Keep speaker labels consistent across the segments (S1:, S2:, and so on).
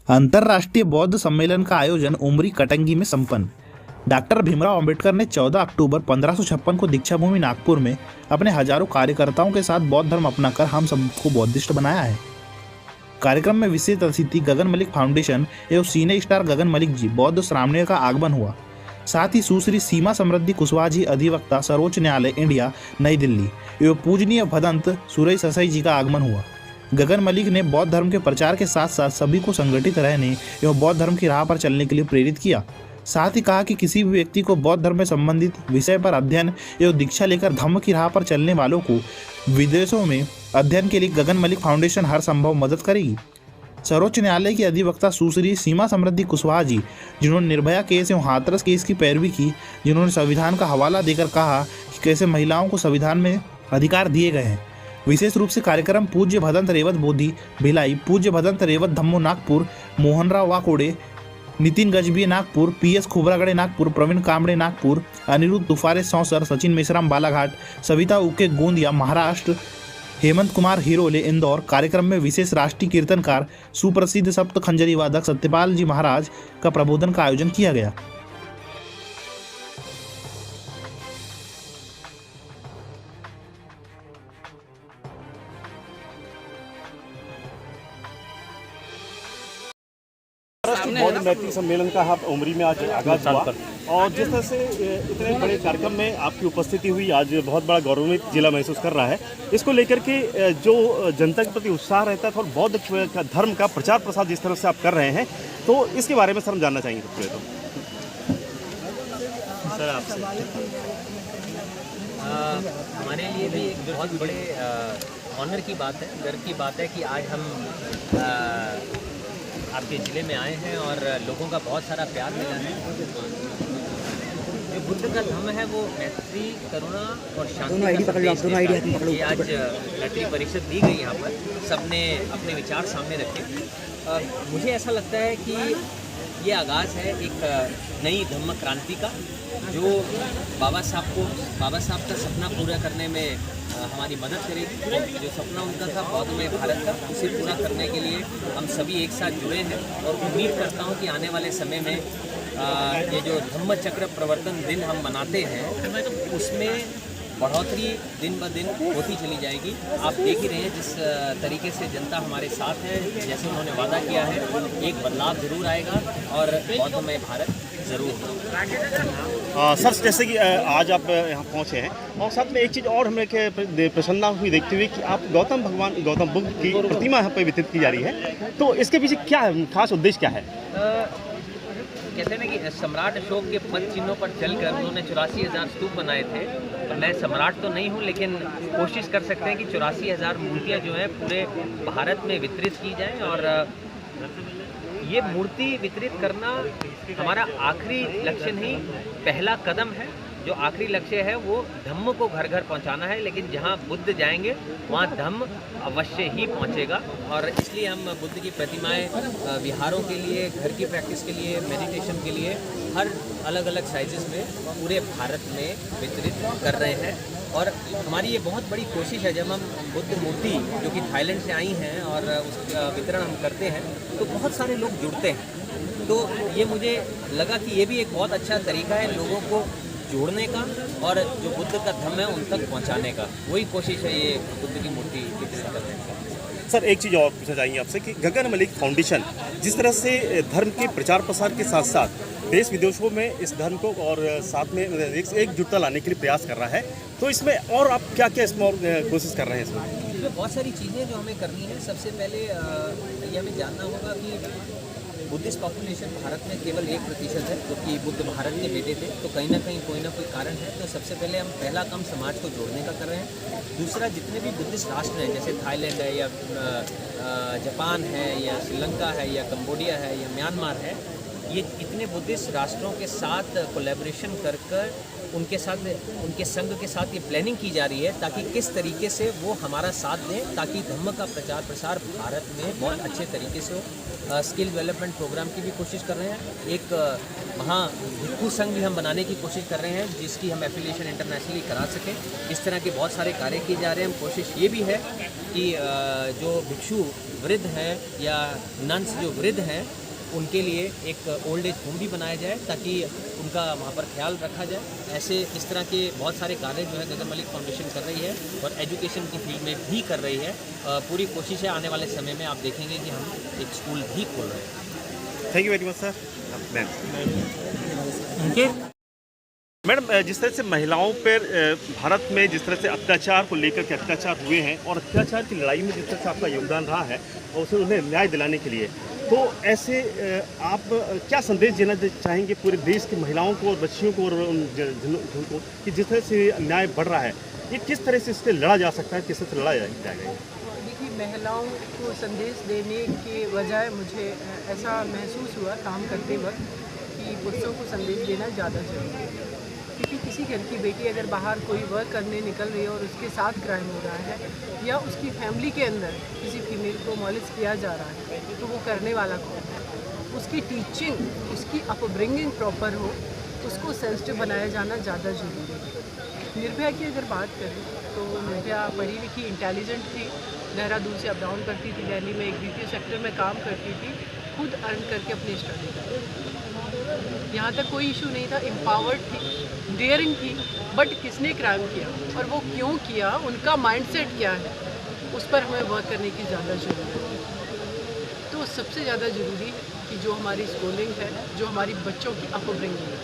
S1: अंतर्राष्ट्रीय बौद्ध सम्मेलन का आयोजन उमरी कटंगी में संपन्न। डॉक्टर भीमराव अंबेडकर ने 14 अक्टूबर 1556 को दीक्षा भूमि नागपुर में अपने हजारों कार्यकर्ताओं के साथ बौद्ध धर्म अपनाकर हम सबको बौद्धिस्ट बनाया है। कार्यक्रम में विशेष अतिथि गगन मलिक फाउंडेशन एवं सीने स्टार गगन मलिक जी बौद्ध श्रामणियों का आगमन हुआ। साथ ही सुश्री सीमा समृद्धि कुशवाहा जी अधिवक्ता सर्वोच्च न्यायालय इंडिया नई दिल्ली एवं पूजनीय भदंत सुरेश ससाई जी का आगमन हुआ। गगन मलिक ने बौद्ध धर्म के प्रचार के साथ साथ सभी को संगठित रहने एवं बौद्ध धर्म की राह पर चलने के लिए प्रेरित किया। साथ ही कहा कि किसी भी व्यक्ति को बौद्ध धर्म में संबंधित विषय पर अध्ययन एवं दीक्षा लेकर धम्म की राह पर चलने वालों को विदेशों में अध्ययन के लिए गगन मलिक फाउंडेशन हर संभव मदद करेगी। सर्वोच्च न्यायालय की अधिवक्ता सुश्री सीमा समृद्धि कुशवाहा जी, जिन्होंने निर्भया केस एवं हाथरस केस की पैरवी की, जिन्होंने संविधान का हवाला देकर कहा कि कैसे महिलाओं को संविधान में अधिकार दिए गए हैं। विशेष रूप से कार्यक्रम पूज्य भदंत रेवत बोधि भिलाई, पूज्य भदंत रेवत धम्मो नागपुर, मोहनराव वाकोड़े, नितिन गजबी नागपुर, PS खोबरागड़े नागपुर, प्रवीण कामड़े नागपुर, अनिरुद्ध तुफारे सौसर, सचिन मेश्राम बालाघाट, सविता उके गोंदिया महाराष्ट्र, हेमंत कुमार हिरोले इंदौर। कार्यक्रम में विशेष राष्ट्रीय कीर्तनकार सुप्रसिद्ध सप्त खंजरी वादक सत्यपाल जी महाराज का प्रबोधन का आयोजन किया गया।
S2: बौद्ध मैत्री सम्मेलन का आप उमरी में आज आगाज हुआ और जिस तरह से इतने बड़े कार्यक्रम में आपकी उपस्थिति हुई, आज बहुत बड़ा गौरवान्वित जिला महसूस कर रहा है। इसको लेकर के जो जनता के प्रति उत्साह रहता है और बौद्ध धर्म का प्रचार प्रसार जिस तरह से आप कर रहे हैं, तो इसके बारे में सर हम जानना चाहेंगे। सबसे तो
S3: सर आपसे हमारे लिए भी एक बहुत बड़े ऑनर की बात है, गर्व की बात है कि आज हम आपके ज़िले में आए हैं और लोगों का बहुत सारा प्यार मिला है। जो बुद्ध का धम्म है वो मैत्री, करुणा और शांति का संदेश देता है। आज लटरी परिषद दी गई यहाँ पर, सबने अपने विचार सामने रखे। मुझे ऐसा लगता है कि ये आगाज़ है एक नई धम्म क्रांति का, जो बाबा साहब का सपना पूरा करने में हमारी मदद करेगी। जो सपना उनका था बौद्धमय भारत का, उसे पूरा करने के लिए हम सभी एक साथ जुड़े हैं और उम्मीद करता हूं कि आने वाले समय में ये जो धम्म चक्र प्रवर्तन दिन हम मनाते हैं, उसमें बढ़ोतरी दिन ब दिन होती चली जाएगी। आप देख ही रहे हैं जिस तरीके से जनता हमारे साथ है, जैसे उन्होंने वादा किया है, एक बदलाव जरूर आएगा और बौद्धमय भारत जरूर।
S2: सर, जैसे कि आज आप यहाँ पहुँचे हैं और साथ में एक चीज़ और हमें प्रसन्नता हुई देखते हुए कि आप गौतम बुद्ध की प्रतिमा यहाँ पर वितरित की जा रही है, तो इसके पीछे क्या है, खास उद्देश्य क्या है?
S3: कहते हैं ना कि सम्राट अशोक के पद चिन्हों पर चलकर उन्होंने 84,000 स्तूप बनाए थे। तो मैं सम्राट तो नहीं हूँ, लेकिन कोशिश कर सकते हैं कि 84,000 मूर्तियाँ जो हैं पूरे भारत में वितरित की जाएं। और ये मूर्ति वितरित करना हमारा आखिरी लक्ष्य नहीं, पहला कदम है। जो आखिरी लक्ष्य है वो धम्म को घर घर पहुंचाना है, लेकिन जहां बुद्ध जाएंगे वहां धम्म अवश्य ही पहुंचेगा। और इसलिए हम बुद्ध की प्रतिमाएं विहारों के लिए, घर की प्रैक्टिस के लिए, मेडिटेशन के लिए हर अलग अलग साइजेस में पूरे भारत में वितरित कर रहे हैं। और हमारी ये बहुत बड़ी कोशिश है, जब हम बुद्ध मूर्ति जो कि थाईलैंड से आई हैं और उसका वितरण हम करते हैं तो बहुत सारे लोग जुड़ते हैं। तो ये मुझे लगा कि ये भी एक बहुत अच्छा तरीका है लोगों को जोड़ने का और जो बुद्ध का धम्म है उन तक पहुंचाने का। वही कोशिश है ये बुद्ध की मूर्ति वितरित करने का।
S2: सर, एक चीज़ और पूछना चाहेंगे आपसे कि गगन मलिक फाउंडेशन जिस तरह से धर्म के प्रचार प्रसार के साथ साथ देश विदेशों में इस धर्म को और साथ में एकजुटता लाने के लिए प्रयास कर रहा है, तो इसमें और आप क्या क्या इसमें और कोशिश कर रहे हैं?
S3: इसमें बहुत सारी चीज़ें जो हमें करनी है। सबसे पहले ये हमें जानना होगा कि बुद्धिस्ट पॉपुलेशन भारत में केवल 1% है, क्योंकि बुद्ध भारत के बेटे थे। तो कहीं ना कहीं कोई ना कोई कारण है। तो सबसे पहले हम पहला काम समाज को जोड़ने का कर रहे हैं। दूसरा, जितने भी बुद्धिस्ट राष्ट्र हैं, जैसे थाईलैंड है या जापान है या श्रीलंका है या कंबोडिया है या म्यांमार है, ये इतने बुद्धिस्ट राष्ट्रों के साथ कोलैबोरेशन कर कर उनके साथ, उनके संघ के साथ ये प्लानिंग की जा रही है ताकि किस तरीके से वो हमारा साथ दें, ताकि धर्म का प्रचार प्रसार भारत में बहुत अच्छे तरीके से हो। स्किल डेवलपमेंट प्रोग्राम की भी कोशिश कर रहे हैं। एक वहाँ भिक्खु संघ भी हम बनाने की कोशिश कर रहे हैं जिसकी हम एफिलिएशन इंटरनेशनली करा सकें। इस तरह के बहुत सारे कार्य किए जा रहे हैं। कोशिश ये भी है कि जो भिक्षु वृद्ध हैं या नन्स जो वृद्ध हैं उनके लिए एक ओल्ड एज होम भी बनाया जाए ताकि उनका वहाँ पर ख्याल रखा जाए। ऐसे इस तरह के बहुत सारे कार्य जो है गगन मलिक फाउंडेशन कर रही है और एजुकेशन की फील्ड में भी कर रही है। पूरी कोशिश है, आने वाले समय में आप देखेंगे कि हम एक स्कूल भी खोल रहे हैं।
S2: Thank you very much sir. Madam, जिस तरह से महिलाओं पर भारत में जिस तरह से अत्याचार को लेकर के अत्याचार हुए हैं और अत्याचार की लड़ाई में जिस तरह से आपका योगदान रहा है और उसे उन्हें न्याय दिलाने के लिए, तो ऐसे आप क्या संदेश देना चाहेंगे पूरे देश की महिलाओं को और बच्चियों को और जिनको कि जिस तरह से न्याय बढ़ रहा है, ये किस तरह से इससे लड़ा जा सकता है, किस तरह से लड़ा जाएगा?
S4: देखिए, महिलाओं को संदेश देने के बजाय मुझे ऐसा महसूस हुआ काम करते वक्त कि पुरुषों को संदेश देना ज़्यादा जरूरी है। क्योंकि किसी घर की बेटी अगर बाहर कोई वर्क करने निकल रही है और उसके साथ क्राइम हो रहा है या उसकी फैमिली के अंदर किसी फीमेल को मॉलेस्ट किया जा रहा है, तो वो करने वाला कौन है? उसकी टीचिंग, उसकी अपब्रिंगिंग प्रॉपर हो, उसको सेंसिटिव बनाया जाना ज़्यादा ज़रूरी है। निर्भया की अगर बात करें तो निर्भया पढ़ी लिखी, इंटेलिजेंट थी, देहरादून से अप डाउन करती थी, दिल्ली में एक BPO सेक्टर में काम करती थी, खुद अर्न करके अपनी स्टडी करती थी। यहाँ तक कोई इशू नहीं था, एम्पावर्ड थी, डेयरिंग थी, बट किसने क्राइम किया और वो क्यों किया, उनका माइंडसेट क्या है, उस पर हमें वर्क करने की ज़्यादा ज़रूरत है। तो सबसे ज़्यादा ज़रूरी कि जो हमारी स्कूलिंग है, जो हमारी बच्चों की अपब्रिंगिंग है,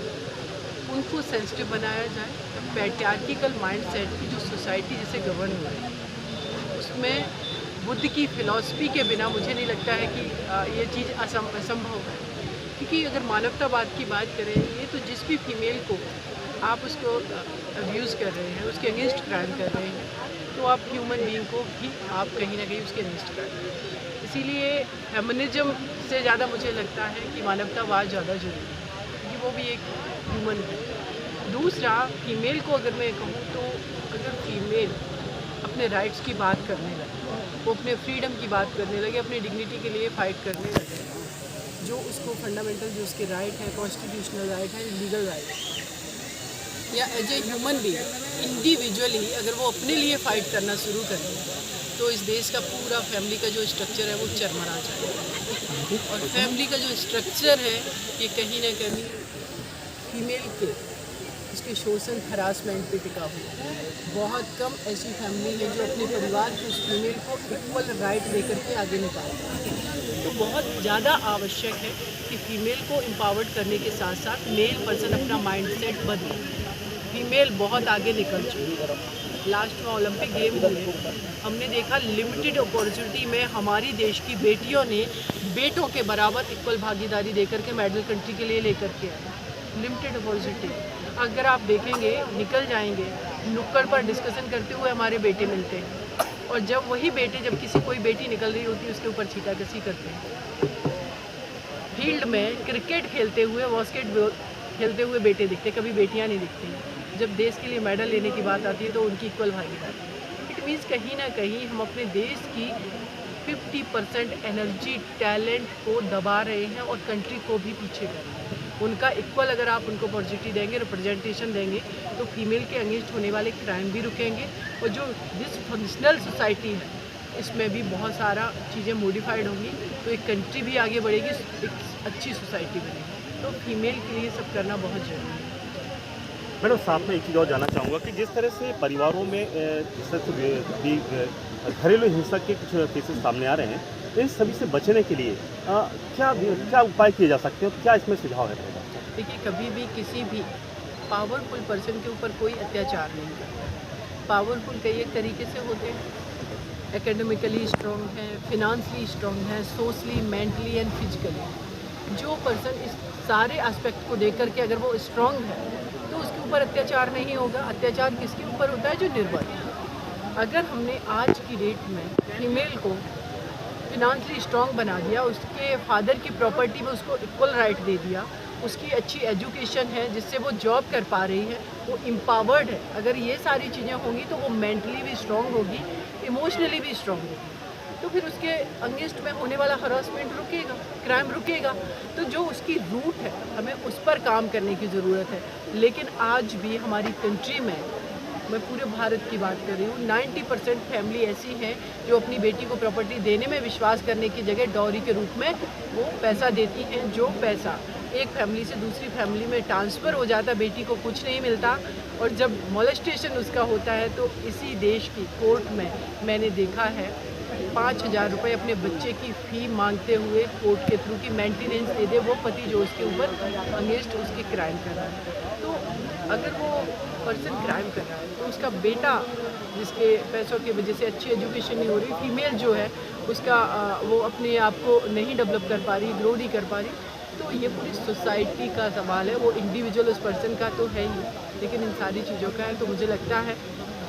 S4: उनको सेंसिटिव बनाया जाए। पैट्रियार्किकल माइंडसेट की जो सोसाइटी जिसे गवर्न हो रही है, उसमें बुद्ध की फ़िलॉसफी के बिना मुझे नहीं लगता है कि ये चीज़ असंभव है। क्योंकि अगर मानवतावाद की बात करें, ये तो जिस भी फीमेल को आप उसको अब्यूज़ कर रहे हैं, उसके अगेंस्ट क्राइम कर रहे हैं, तो आप ह्यूमन बीइंग को भी आप कहीं ना कहीं उसके अगेंस्ट कर रहे हैं। इसीलिए फेमिनिज्म से ज़्यादा मुझे लगता है कि मानवतावाद ज़्यादा जरूरी है, क्योंकि वो भी एक ह्यूमन है। दूसरा, फीमेल को अगर मैं कहूँ तो अगर फीमेल अपने राइट्स की बात करने लगे, वो अपने फ्रीडम की बात करने लगे, अपनी डिग्निटी के लिए फ़ाइट करने लगे, जो उसको फंडामेंटल जो उसके राइट है, कॉन्स्टिट्यूशनल राइट है, लीगल राइट है, या as a human being individually अगर वो अपने लिए फ़ाइट करना शुरू करें, तो इस देश का पूरा फैमिली का जो स्ट्रक्चर है वो चरमरा जाएगा। और फैमिली का जो स्ट्रक्चर है ये कहीं ना कहीं फीमेल के इसके शोषण हरासमेंट पे टिका हुआ है। बहुत कम ऐसी फैमिली है जो अपने परिवार की उस फीमेल को इक्वल राइट देकर के आगे निकालती है। तो बहुत ज़्यादा आवश्यक है कि फीमेल को एम्पावर्ड करने के साथ साथ मेल पर्सन अपना माइंडसेट बदले। फीमेल बहुत आगे निकल चुकी है। लास्ट में ओलंपिक गेम हुए, हमने देखा लिमिटेड अपॉर्चुनिटी में हमारी देश की बेटियों ने बेटों के बराबर इक्वल भागीदारी देकर के मेडल कंट्री के लिए लेकर के आए। लिमिटेड अपॉर्चुनिटी, अगर आप देखेंगे निकल जाएंगे, नुक्कड़ पर डिस्कशन करते हुए हमारे बेटे मिलते हैं, और जब वही बेटे जब किसी कोई बेटी निकल रही होती है उसके ऊपर छींटाकशी करते हैं। फील्ड में क्रिकेट खेलते हुए, बास्केटबॉल खेलते हुए बेटे दिखते, कभी बेटियां नहीं दिखती। जब देश के लिए मेडल लेने की बात आती है तो उनकी इक्वल भागीदारी। इट मीन्स कहीं ना कहीं हम अपने देश की 50% एनर्जी, टैलेंट को दबा रहे हैं और कंट्री को भी पीछे कर रहे हैं। उनका इक्वल अगर आप उनको अपॉर्चुनिटी देंगे, रिप्रेजेंटेशन देंगे, तो फीमेल के अगेंस्ट होने वाले क्राइम भी रुकेंगे। और जो डिसफंक्शनल सोसाइटी है इसमें भी बहुत सारा चीज़ें मॉडिफाइड होंगी, तो एक कंट्री भी आगे बढ़ेगी, एक अच्छी सोसाइटी बनेगी। तो फीमेल के लिए सब करना बहुत ज़रूरी है।
S2: मैडम, साथ में एक चीज़ और जानना चाहूँगा कि जिस तरह से परिवारों में जिस तरह से घरेलू हिंसा के कुछ केसेस सामने आ रहे हैं, इन सभी से बचने के लिए क्या उपाय किए जा सकते हैं, क्या इसमें सुझाव है?
S4: देखिए, कभी भी किसी भी पावरफुल पर्सन के ऊपर कोई अत्याचार नहीं करता। पावरफुल कई एक तरीके से होते हैं, एकेडमिकली स्ट्रॉन्ग है, फिनांशली स्ट्रॉन्ग है, सोशली, मेंटली एंड फिजिकली। जो पर्सन इस सारे एस्पेक्ट को देख करके अगर वो स्ट्रॉन्ग है तो उसके ऊपर अत्याचार नहीं होगा। अत्याचार किसके ऊपर होता है? जो निर्बल है। अगर हमने आज की डेट में फीमेल को फिनांशली स्ट्रॉन्ग बना दिया, उसके फादर की प्रॉपर्टी में उसको इक्वल राइट दे दिया, उसकी अच्छी एजुकेशन है जिससे वो जॉब कर पा रही है, वो एम्पावर्ड है। अगर ये सारी चीज़ें होंगी तो वो मेंटली भी स्ट्रॉन्ग होगी, इमोशनली भी स्ट्रॉन्ग होगी, तो फिर उसके अगेंस्ट में होने वाला हरासमेंट रुकेगा, क्राइम रुकेगा। तो जो उसकी रूट है हमें उस पर काम करने की ज़रूरत है। लेकिन आज भी हमारी कंट्री में, मैं पूरे भारत की बात कर रही हूँ, 90% फैमिली ऐसी हैं जो अपनी बेटी को प्रॉपर्टी देने में विश्वास करने की जगह डॉरी के रूप में वो पैसा देती हैं, जो पैसा एक फैमिली से दूसरी फैमिली में ट्रांसफ़र हो जाता, बेटी को कुछ नहीं मिलता। और जब मोलेस्टेशन उसका होता है तो इसी देश की कोर्ट में मैंने देखा है 5,000 रुपये अपने बच्चे की फ़ी मांगते हुए कोर्ट के थ्रू की मेंटेनेंस दे दे वो पति जो उसके ऊपर अगेंस्ट उसके क्राइम कर रहा है। तो अगर वो पर्सन क्राइम कर रहा है तो उसका बेटा जिसके पैसों की वजह से अच्छी एजुकेशन नहीं हो रही, फीमेल जो है उसका वो अपने आप को नहीं डेवलप कर पा रही, ग्रो नहीं कर पा रही, तो ये पूरी सोसाइटी का सवाल है। वो इंडिविजुअल उस पर्सन का तो है ही, लेकिन इन सारी चीज़ों का है। तो मुझे लगता है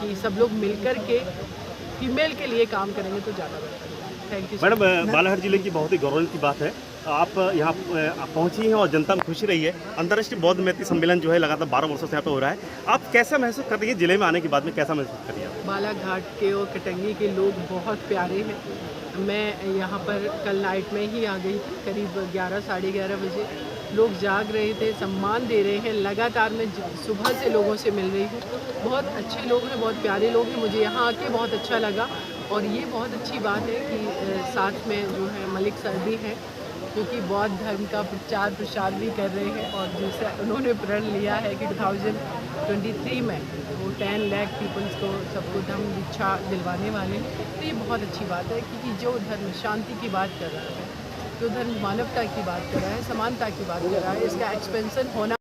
S4: कि सब लोग मिलकर के फीमेल के लिए काम करेंगे तो ज़्यादा बेहतर है। थैंक यू
S2: मैडम, बालाघाट जिले की बहुत ही गौरव की बात है, आप यहाँ पहुँची हैं और जनता में खुशी रही है। अंतर्राष्ट्रीय बौद्ध मैत्री सम्मेलन जो है लगातार 12 वर्षों से यहाँ पे हो रहा है, आप कैसा महसूस कर रही है? जिले में आने के बाद में कैसा महसूस कर रही है?
S4: बालाघाट के और कटंगी के लोग बहुत प्यारे हैं। मैं यहाँ पर कल नाइट में ही आ गई थी, करीब 11 साढ़े 11 बजे। लोग जाग रहे थे, सम्मान दे रहे हैं। लगातार मैं सुबह से लोगों से मिल रही हूँ, बहुत अच्छे लोग हैं, बहुत प्यारे लोग हैं। मुझे यहाँ आके बहुत अच्छा लगा। और ये बहुत अच्छी बात है कि साथ में जो है मलिक सर भी हैं, क्योंकि बौद्ध धर्म का प्रचार प्रसार भी कर रहे हैं। और जैसे उन्होंने प्रण लिया है कि 2023 में वो 10 लाख पीपल्स को सबको धर्म दीक्षा दिलवाने वाले हैं। तो ये बहुत अच्छी बात है, क्योंकि जो धर्म शांति की बात कर रहा है, जो धर्म मानवता की बात कर रहा है, समानता की बात कर रहा है, इसका एक्सपेंशन होना